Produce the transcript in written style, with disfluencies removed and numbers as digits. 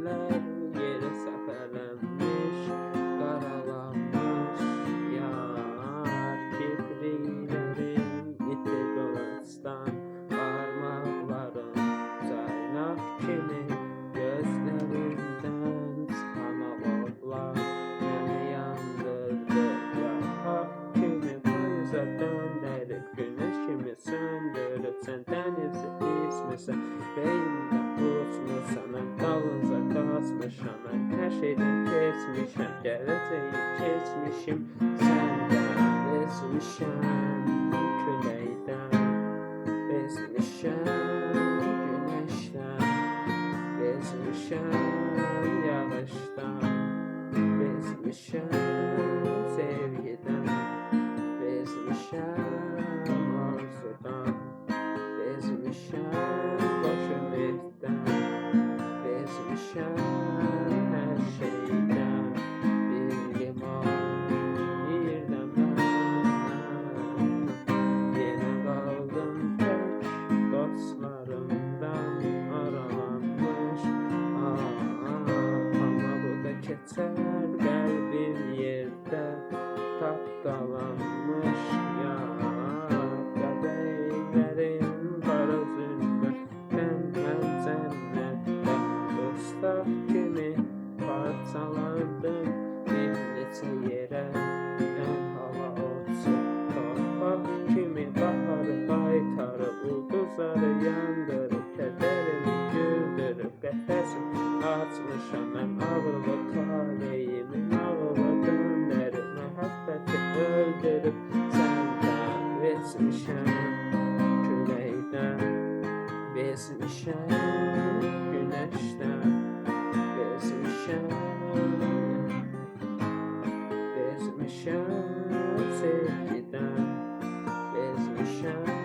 eller yere səpələnmiş, qaralanmış yar. Kibrilərin iti qılıncdan, parmaqların caynaq kimi, gözlərindən çıxan alovlar məni yandırdı. Yarpaq kimi payıza döndərib, günəş kimi söndürüb. Sən dənizi ismisən, beyimdə uçmuşam, mən dalınca qaçmışam. Mən hər şeydən keçmişəm, gələcəyi keçmişim. Səndən bezmişəm, küləkdən bezmişəm, günəşdən bezmişəm, yağışdan bezmişəm, sevgidən bezmişəm, arzudan bezmişəm, boş ümiddən bezmişəm, hər şeydən bir limon yeyirəm mən. Yenə qaldım tək, dostlarımdan aralanmış. Amma bu da keçər, qəlbim yerdə tapdalanmış yar. Qədəhlərin qara zülmətdən mən cənnətdə dustaq kimi parçalandım bir neçə yerə. Mən hava uçub torpaq kimi baharı qaytarıb, ulduzları yandırıb, kədərimi güldürüb. Qəfəsim açmışam, mən ağılı taleyimi ağıla döndərib, məhəbbəti öldürüb. Səndən bezmişəm, küləkdən bezmişəm, günəşdən bezmişəm, bezmişəm, sevgidən bezmişəm.